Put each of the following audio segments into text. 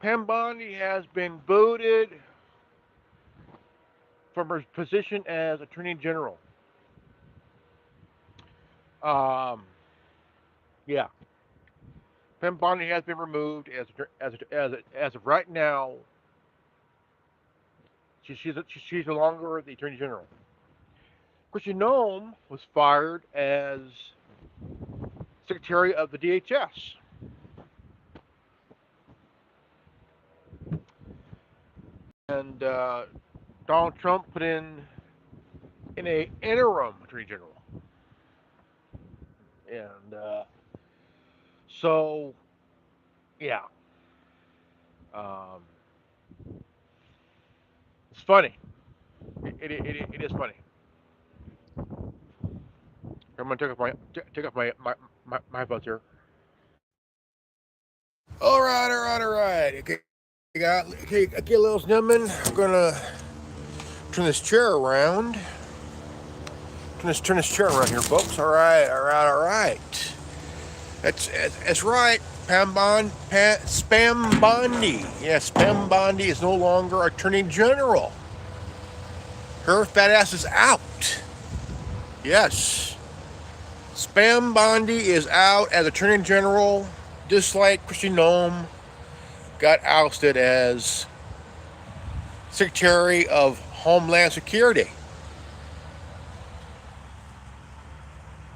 Pam Bondi has been booted from her position as Attorney General. Um, yeah, Pam Bondi has been removed as of right now. She's no longer the Attorney General. Christian Nome was fired as Secretary of the DHS, and Donald Trump put in a interim Attorney General, and so yeah, um, it's funny. It is funny. I'm gonna take off my headphones here. All right. Okay, little Snowman. I'm gonna turn this chair around. Turn this chair around here, folks. All right. That's right. Spam Bondi. Yes, Pam Bondi is no longer Attorney General. Her fat ass is out. Yes. Spam Bondi is out as Attorney General, just like Christy Nome got ousted as Secretary of Homeland Security.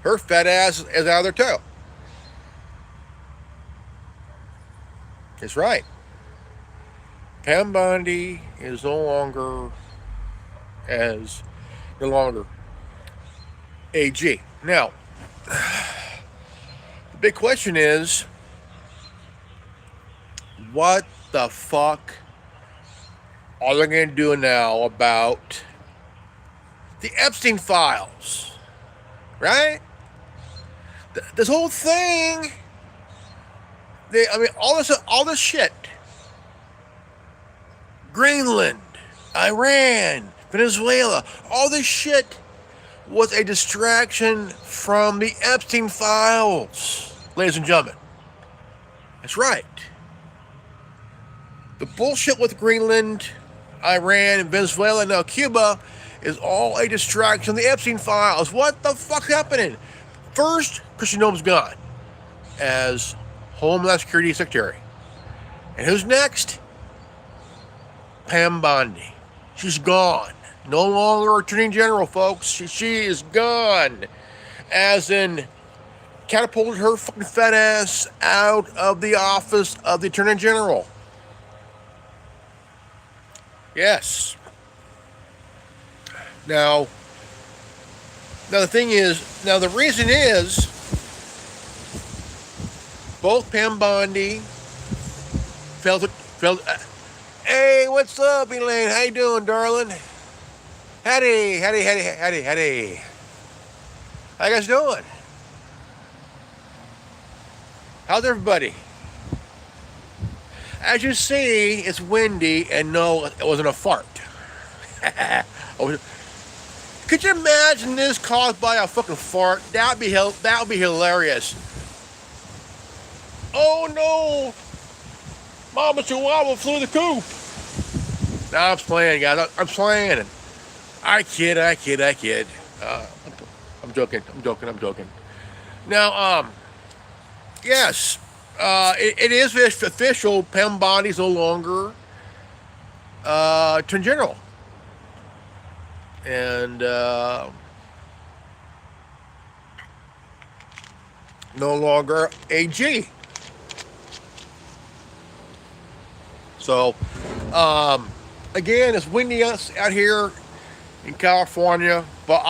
Her fat ass is out of there too. That's right. Pam Bondi is as no longer AG. Now, the big question is, what the fuck are they going to do now about the Epstein files? Right? This whole thing, all this shit. Greenland, Iran, Venezuela, all this shit was a distraction from the Epstein files, ladies and gentlemen. That's right. The bullshit with Greenland, Iran, and Venezuela, and now Cuba is all a distraction from the Epstein files. What the fuck's happening? First, Christian Nome's gone as Homeland Security Secretary. And who's next? Pam Bondi. She's gone. No longer Attorney General, folks. She is gone. As in, catapulted her fucking fat ass out of the office of the Attorney General. Yes. Now the reason is, both Pam Bondi felt. Hey, what's up, Elaine? How you doing, darling? Hattie. How you guys doing? How's everybody? As you see, it's windy, and no, it wasn't a fart. Could you imagine this caused by a fucking fart? That would be hilarious. Oh no! Mama Chihuahua flew the coop. Nah, I'm playing, guys. I'm playing. I kid. I'm joking. Now, yes, it is official. Pam Bondi's no longer Attorney General, and no longer AG. So, again, it's windy out here in California, but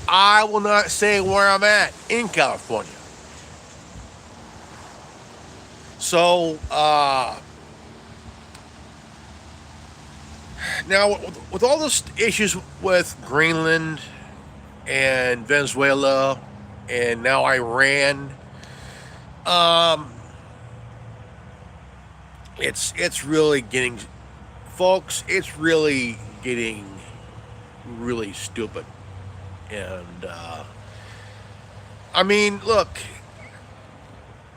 I will not say where I'm at in California. So, now with all those issues with Greenland and Venezuela and now Iran, it's really getting, folks, it's really getting really stupid. And I mean, look,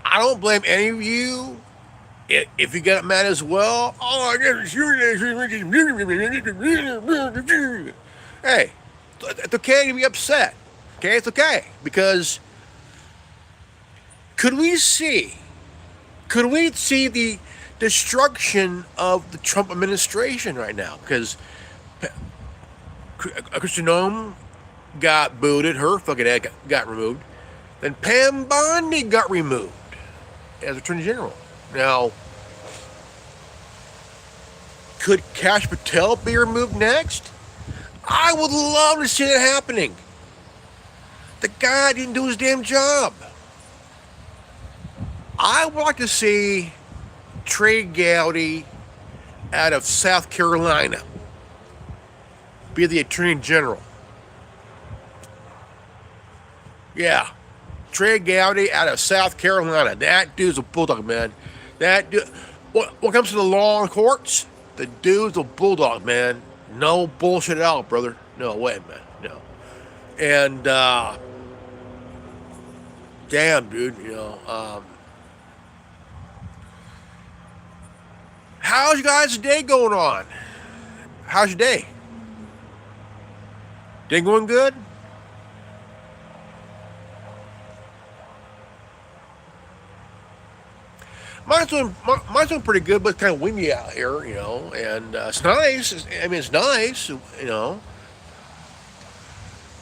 I don't blame any of you If you get mad as well, oh, I never sure. Hey, it's okay to be upset. Okay, it's okay because could we see could we see the destruction of the Trump administration right now? Because Christian Nome got booted, her fucking head got removed. Then Pam Bondi got removed as Attorney General. Now, could Kash Patel be removed next? I would love to see that happening. The guy didn't do his damn job. I would like to see Trey Gowdy out of South Carolina be the Attorney General. Yeah. Trey Gowdy out of South Carolina. That dude's a bulldog, man. That dude. What comes to the law and courts, the dude's a bulldog, man. No bullshit at all, brother. No way, man. No. And, damn, dude, how's you guys' day going on? How's your day? Day going good? Mine's doing pretty good, but it's kind of windy out here, and it's nice. I mean, it's nice.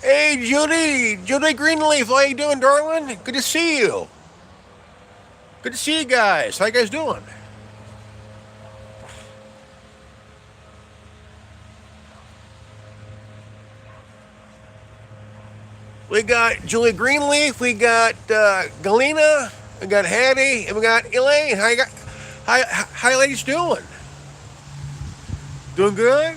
Hey, Judy Greenleaf, how you doing, darling? Good to see you. Good to see you guys. How you guys doing? We got Julie Greenleaf, we got Galena, we got Hattie, and we got Elaine. How you ladies doing? Doing good?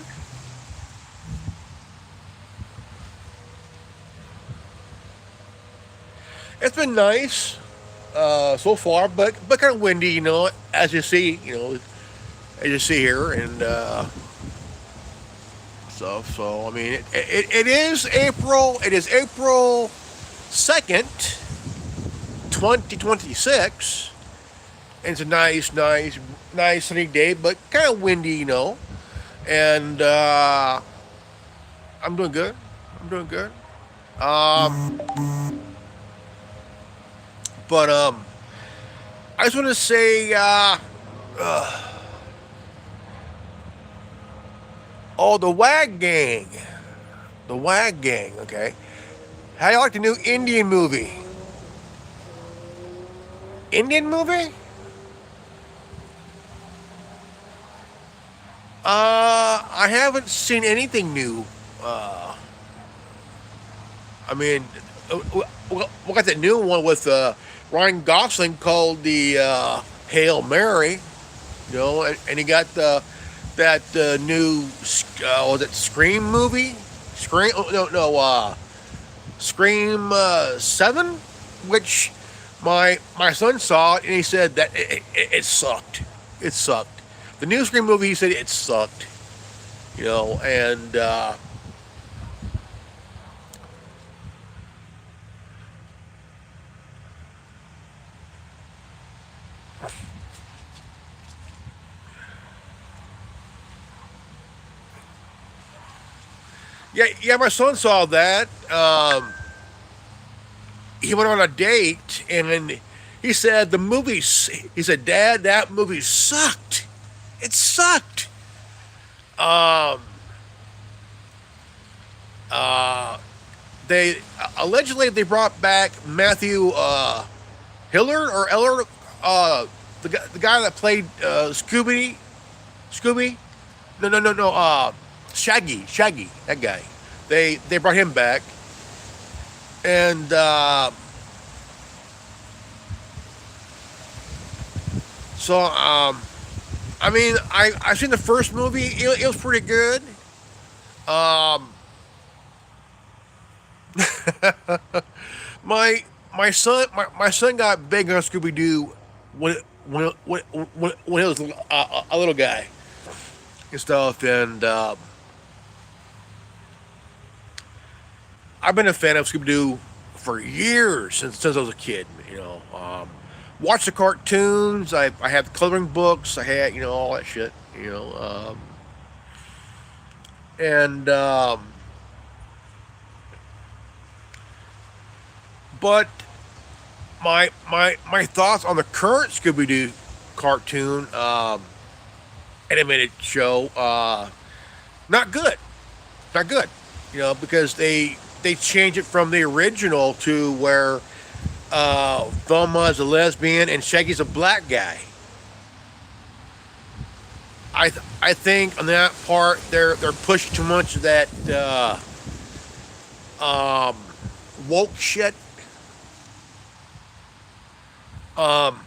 It's been nice so far, but kind of windy, as you see, here, and so I mean, it is April. It is April 2nd, 2026. And it's a nice sunny day, but kind of windy, And I'm doing good. I'm doing good. Um, but I just want to say, oh, the Wag Gang. Okay, how do you like the new Indian movie? Indian movie? I haven't seen anything new. I mean, we got that new one with Ryan Gosling called the Hail Mary, and he got that new was it Scream movie? Scream? Oh, no, Scream 7, which my son saw it and he said that it sucked. It sucked. The new Scream movie, he said it sucked. And yeah, my son saw that. He went on a date and then he said he said, Dad, that movie sucked. It sucked. Um, uh, they allegedly they brought back Matthew Hillard or Eller, the guy that played Scooby, no, Shaggy, that guy. They brought him back, and so I mean I've seen the first movie. It was pretty good. Um, my my son got big on Scooby Doo when when he was a little guy and stuff, and I've been a fan of Scooby Doo for years since I was a kid. watched the cartoons. I had the coloring books. I had all that shit. And but my thoughts on the current Scooby Doo cartoon animated show, not good, not good. Because they changed it from the original to where Velma is a lesbian and Shaggy's a black guy. I think on that part they're pushing too much of that um, woke shit. Um,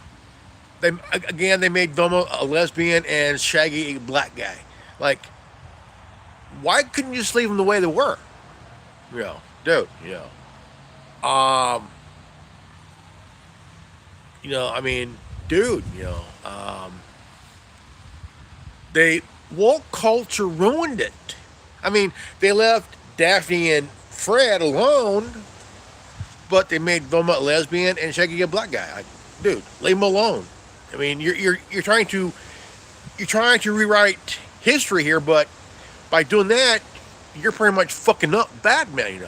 they made Velma a lesbian and Shaggy a black guy. Like, why couldn't you just leave them the way they were? Dude. Um, I mean, dude. They woke culture ruined it. I mean, they left Daphne and Fred alone, but they made Velma a lesbian and Shaggy a black guy. Like, dude, leave them alone. I mean, you're trying to rewrite history here, but by doing that, you're pretty much fucking up Batman.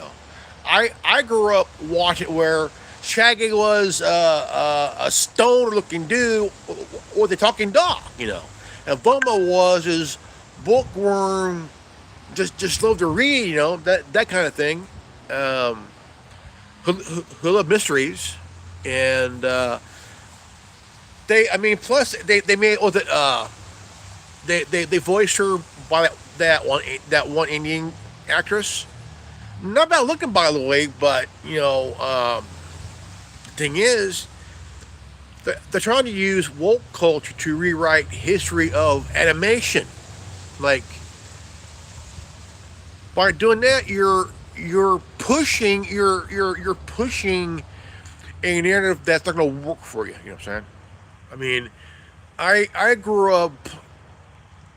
I grew up watching where Shaggy was a stone-looking dude with a talking dog. And Velma was his bookworm, just loved to read. That kind of thing. Who loved mysteries, and plus they made was it they voiced her by that one Indian actress. Not bad looking, by the way, but the thing is, they're trying to use woke culture to rewrite history of animation. Like, by doing that, you're pushing you're pushing a narrative that's not going to work for you. You know what I'm saying? I mean, I grew up.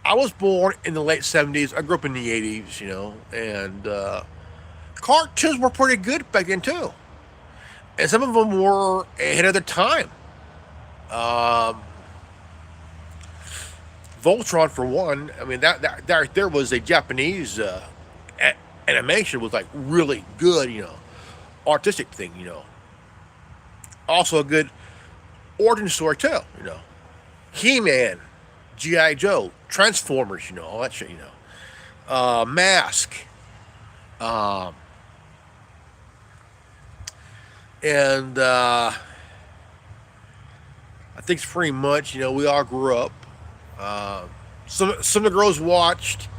I was born in the late '70s. I grew up in the '80s. And cartoons were pretty good back then too, and some of them were ahead of their time. Um, Voltron, for one. I mean, that there was a Japanese animation was like really good. Artistic thing. Also a good origin story too. He-Man, GI Joe, Transformers. All that shit. Mask. Um, and I think it's pretty much. We all grew up. Some of the girls watched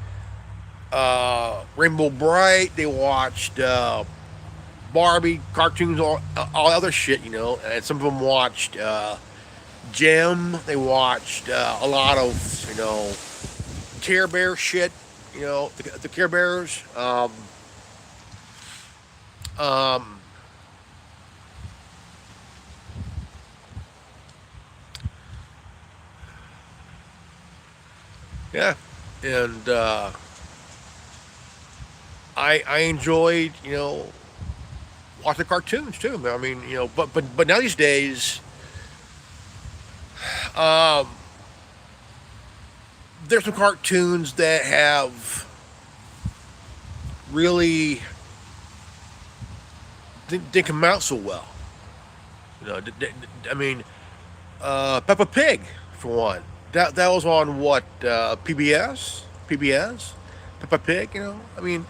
Rainbow Bright. They watched Barbie cartoons, all other shit. And some of them watched Gem. They watched a lot of Care Bear shit. The Care Bears. Um, yeah, and I enjoyed watching cartoons too. I mean, but now these days, um, there's some cartoons that have really didn't come out so well. I mean, Peppa Pig for one. That was on what PBS, Peppa Pig. I mean,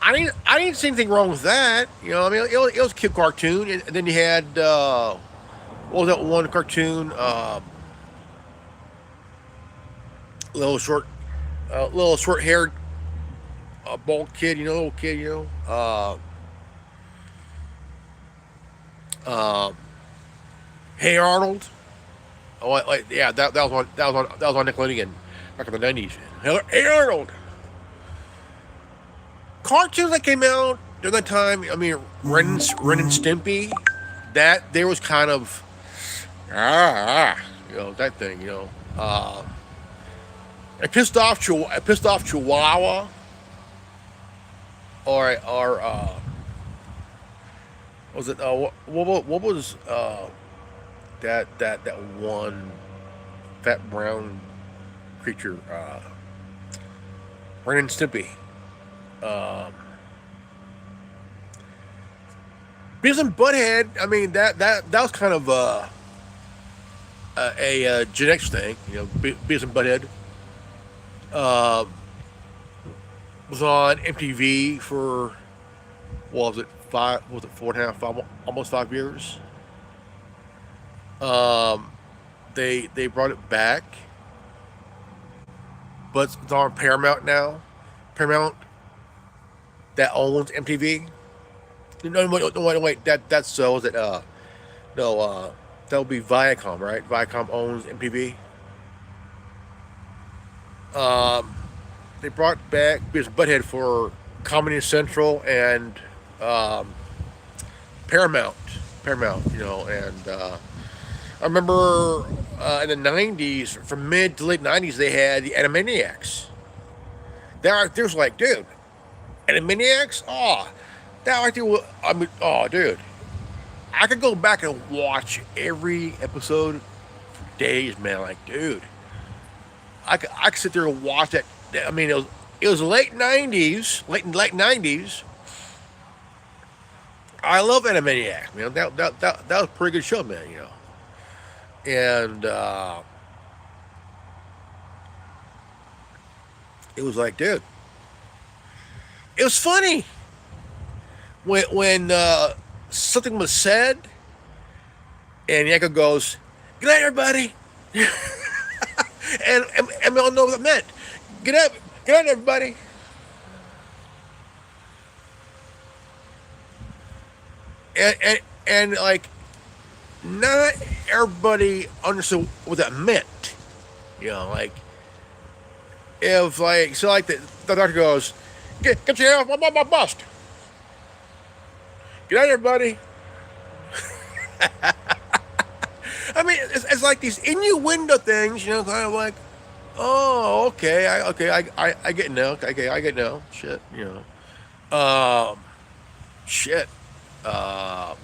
I didn't see anything wrong with that. I mean, it was a kid cartoon, and then you had what was that one cartoon? Little short, little short haired bald kid. Little kid. Uh, Hey Arnold. Oh, yeah, that was on Nickelodeon back in the '90s. Hey Arnold. Cartoons that came out during that time. I mean, Ren and Stimpy. That there was kind of that thing. A pissed off Chihuahua, or was it what was that one fat brown creature, Ren and Stimpy. Um, Beavis and Butthead. I mean that was kind of a Gen X thing. Beavis and Butthead uh, was on MTV for what was it 5? Was it 4.5? Almost 5 years. Um, they brought it back, but it's on Paramount now. Paramount that owns MTV. No, wait. That's so. Is it? No. That would be Viacom, right? Viacom owns MTV. Um, they brought back Beavis and Butthead for Comedy Central and um, Paramount. Paramount, and I remember in the '90s, from mid to late '90s, they had the Animaniacs. There was like, dude, Animaniacs? Oh, that right there. I mean, oh, dude, I could go back and watch every episode for days, man. Like, dude, I could sit there and watch that. I mean, it was late '90s, late '90s. I love Animaniacs, man. That was a pretty good show, man. And it was like, dude, it was funny when something was said, and Yanko goes, "Good night, everybody," and we all know what that meant. Get up, good night, everybody. And like, not everybody understood what that meant. Like, if like, so like the doctor goes, get your hair off my bust. Good night, everybody. I mean, it's like these innuendo things, kind of like, oh, okay, I get now. Okay, I get now. Um, shit. Um,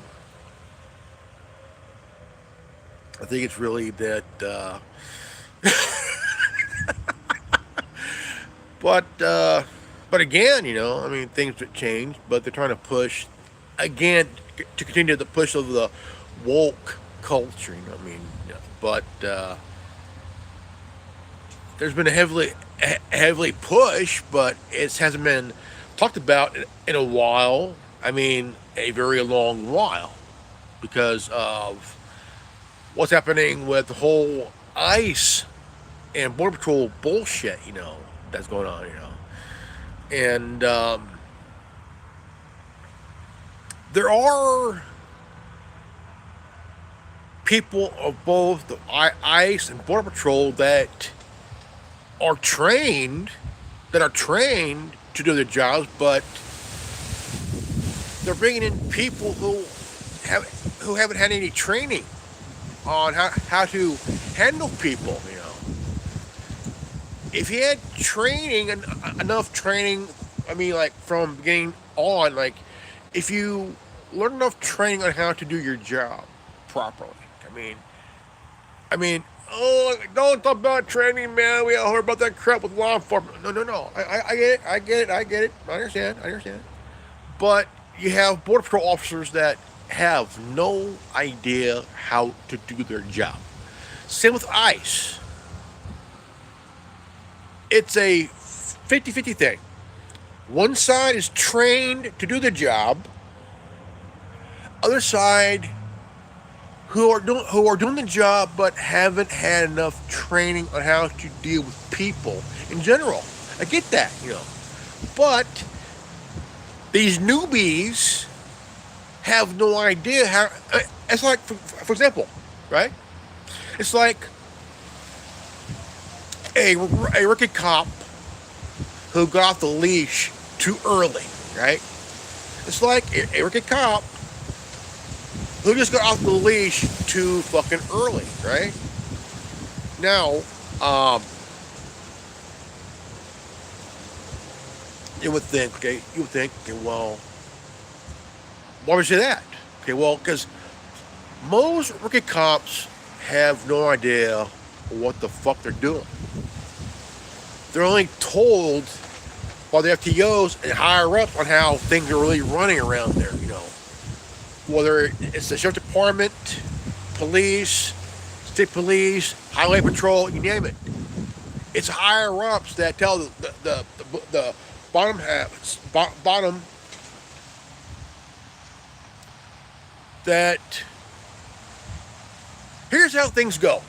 I think it's really that. But but again, I mean, things have changed, but they're trying to push again to continue the push of the woke culture. I mean, but there's been a heavily push, but it hasn't been talked about in a while. I mean, a very long while because of what's happening with the whole ICE and Border Patrol bullshit, that's going on. And there are people of both the ICE and Border Patrol are trained, that are trained to do their jobs, but they're bringing in people who haven't had any training on how to handle people. If you had training, enough training, I mean, like from beginning on, like if you learn enough training on how to do your job properly, I mean, oh, don't talk about training, man. We all heard about that crap with law enforcement. No. I get it. I understand. But you have Border Patrol officers that have no idea how to do their job. Same with ICE. It's a 50-50 thing. One side is trained to do the job. Other side who are doing the job but haven't had enough training on how to deal with people in general. I get that, But these newbies have no idea how. It's like, for example, right? It's like a rookie cop who got off the leash too early, right? It's like a rookie cop who just got off the leash too fucking early, right? Now, you would think, okay, well, why would you say that? Okay, well, because, you would think, okay, you would think, okay, well, 'cause you would think, okay, well, 'cause you would think, okay, well, 'cause you would think, okay, well, 'cause you would think, okay, well, 'cause you would think, okay, well, 'cause you would think, okay, well, 'cause you would think, okay, well, why would you say that? Okay, well, because Most rookie cops have no idea what the fuck they're doing. They're only told by the FTOs and higher ups on how things are really running around there. Whether it's the sheriff department, police, state police, highway patrol, you name it. It's higher ups that tell the bottom that here's how things go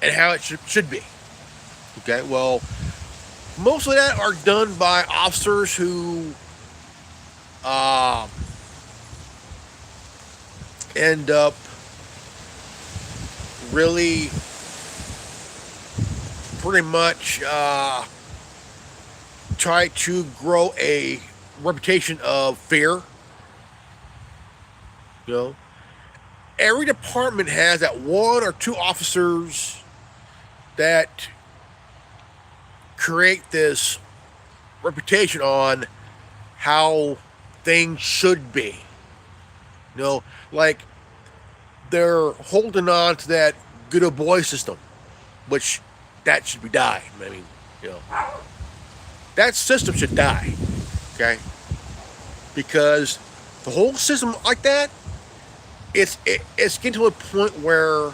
and how it should be. Okay, well, most of that are done by officers who end up really pretty much try to grow a reputation of fear. Every department has that one or two officers that create this reputation on how things should be. Like they're holding on to that good old boy system, which that should be dying. I mean, that system should die. Okay, because the whole system like that, it's getting to a point where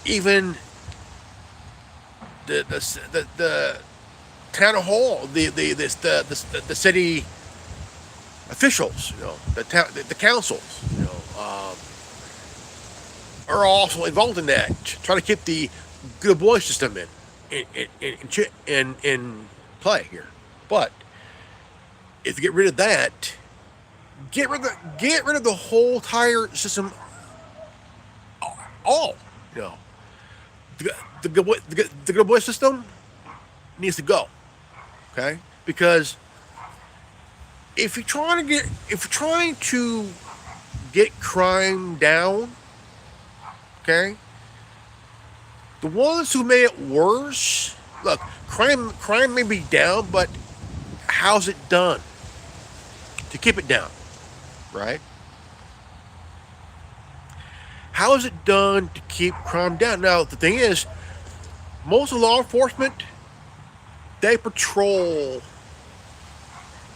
even the town hall, the city officials, the councils, are also involved in that, trying to keep the good boy system in play here. But if you get rid of that, get rid of the whole entire system. All the good boy system needs to go. Okay, because if you're trying to get crime down, okay, the ones who made it worse. Look, crime may be down, but how's it done to keep it down, right? How is it done to keep crime down? Now, the thing is, most of law enforcement, they patrol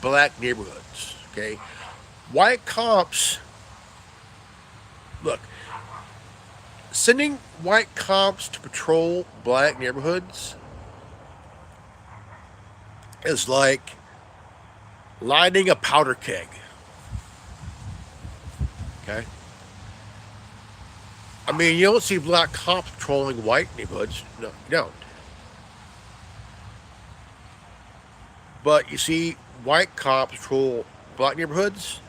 black neighborhoods, okay? White cops, look, sending white cops to patrol black neighborhoods is like lighting a powder keg, okay? I mean, you don't see black cops patrolling white neighborhoods. No, you don't. But you see white cops patrol black neighborhoods.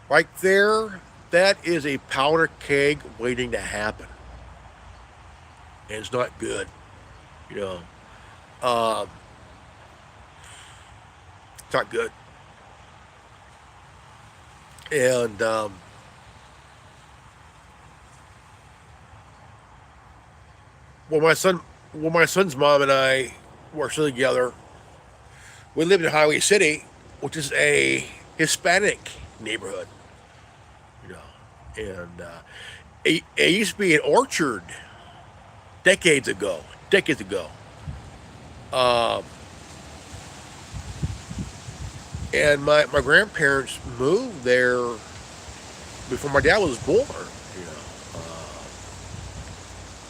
Right there, that is a powder keg waiting to happen. And it's not good. It's not good. And when my son's mom and I were still together, we lived in Highway City, which is a Hispanic neighborhood. And it used to be an orchard decades ago. And my grandparents moved there before my dad was born.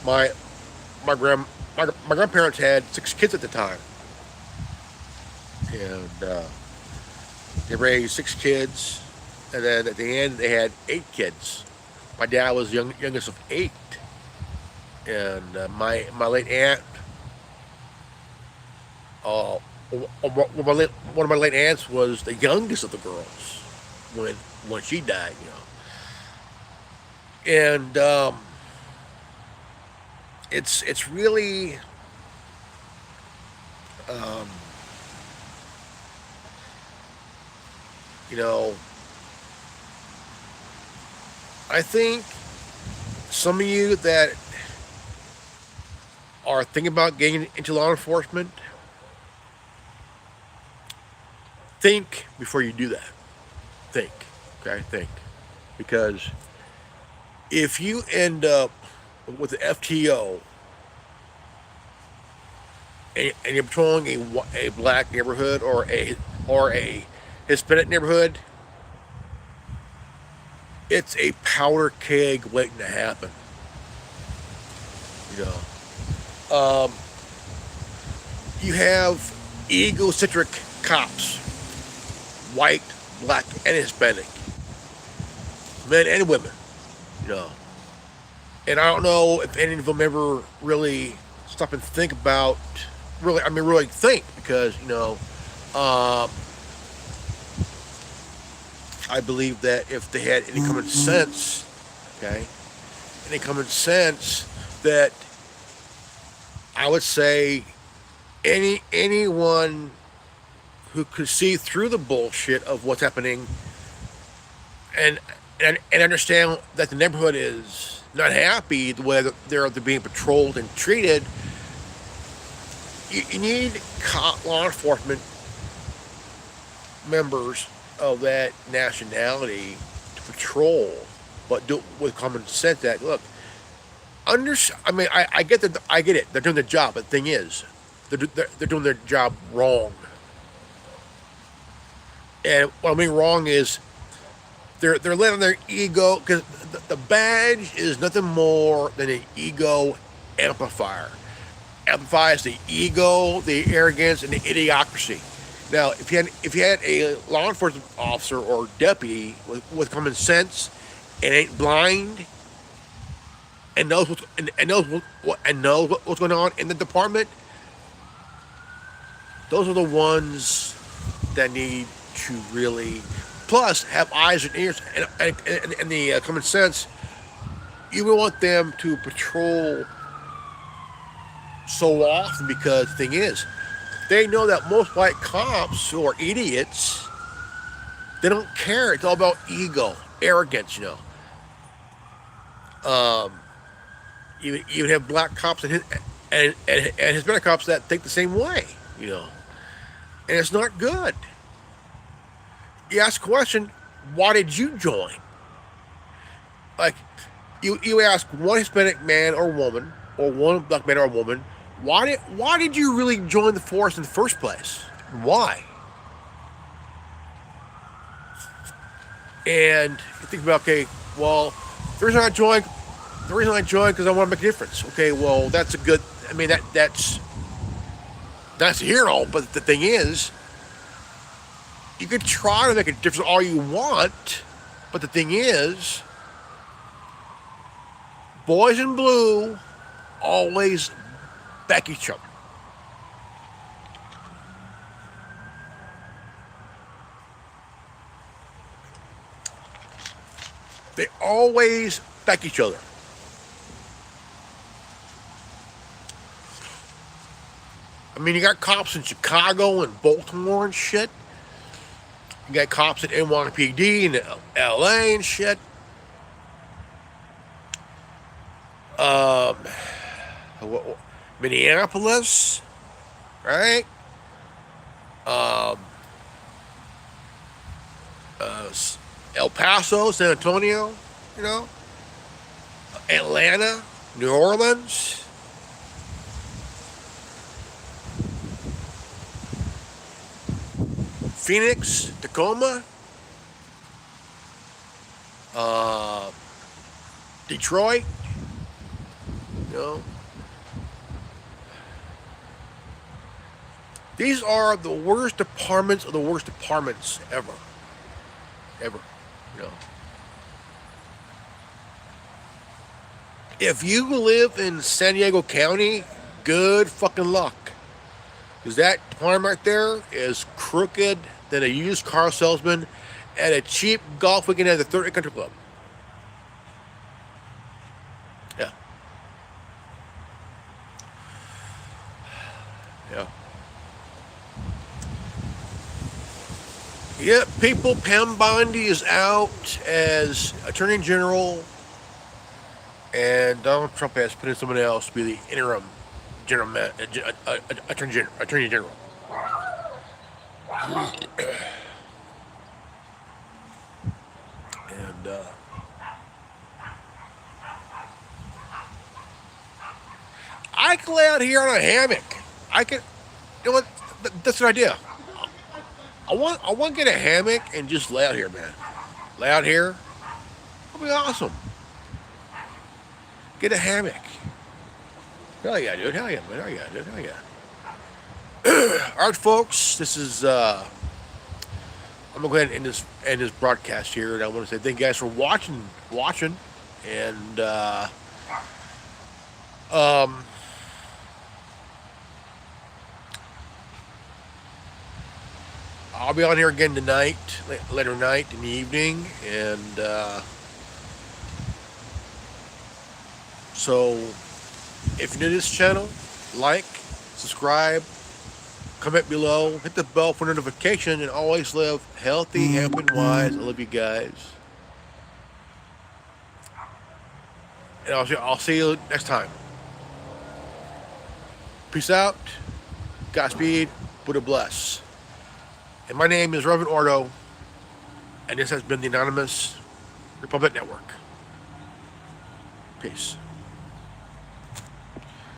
My grandparents had 6 kids at the time, and they raised 6 kids, and then at the end they had 8 kids. My dad was the youngest of 8, and my late aunt, one of my late aunts was the youngest of the girls when she died. And it's really I think some of you that are thinking about getting into law enforcement, think before you do that. Think, okay? Think, because if you end up with the FTO and you're patrolling a black neighborhood or a Hispanic neighborhood, it's a powder keg waiting to happen. You know, you have egocentric cops, white, black, and Hispanic, men and women. You know, and I don't know if any of them ever really stop and think about really think because uh, I believe that if they had any common sense, okay, any common sense, that I would say anyone who could see through the bullshit of what's happening and and understand that the neighborhood is not happy the way that they're being patrolled and treated. You need law enforcement members of that nationality to patrol, but do it with common sense. That look, I get that. I get it. They're doing their job, but the thing is, they're doing their job wrong. And what I mean wrong is they're letting their ego, because the badge is nothing more than an ego amplifier. Amplifies the ego, the arrogance, and the idiocracy. Now, if you had a law enforcement officer or deputy with common sense and ain't blind and knows what's going on in the department, those are the ones that need to really, plus have eyes and ears and the common sense. You would want them to patrol so often, because the thing is, they know that most white cops who are idiots, they don't care. It's all about ego, arrogance, You have black cops and Hispanic cops that think the same way, and it's not good. You ask a question, why did you join? Like, you ask one Hispanic man or woman, or one black man or woman, why did you really join the force in the first place? Why? And you think about, okay, well, the reason I joined because I want to make a difference. Okay, well, that's a good. I mean, that's a hero. But the thing is, you could try to make a difference all you want. But the thing is, boys in blue always back each other. They always back each other. I mean, you got cops in Chicago and Baltimore and shit. You got cops at NYPD and LA and shit. Minneapolis, right? El Paso, San Antonio, Atlanta, New Orleans. Phoenix, Tacoma, Detroit, These are the worst departments of the worst departments ever. Ever, If you live in San Diego County, good fucking luck. Because that department right there is crooked than a used car salesman at a cheap golf weekend at the 30 Country Club. Yeah. Yeah. Yeah, people, Pam Bondi is out as Attorney General, and Donald Trump has put in someone else to be the interim Attorney General. And I can lay out here on a hammock. I can, you know what? That's an idea. I want to get a hammock and just lay out here, man. Lay out here. That'll be awesome. Get a hammock. Hell yeah, dude. Hell yeah, man. Hell yeah, dude. Hell yeah. All right, folks. This is. I'm gonna go ahead and end this broadcast here, and I want to say thank you guys for watching, and um. I'll be on here again tonight, later night in the evening, and so if you're new to this channel, like, subscribe, comment below, hit the bell for notification, and always live healthy, happy, and wise. I love you guys, and I'll see you next time. Peace out, Godspeed, Buddha bless. And my name is Reverend Ordo, and this has been the Anonymous Republic Network. Peace.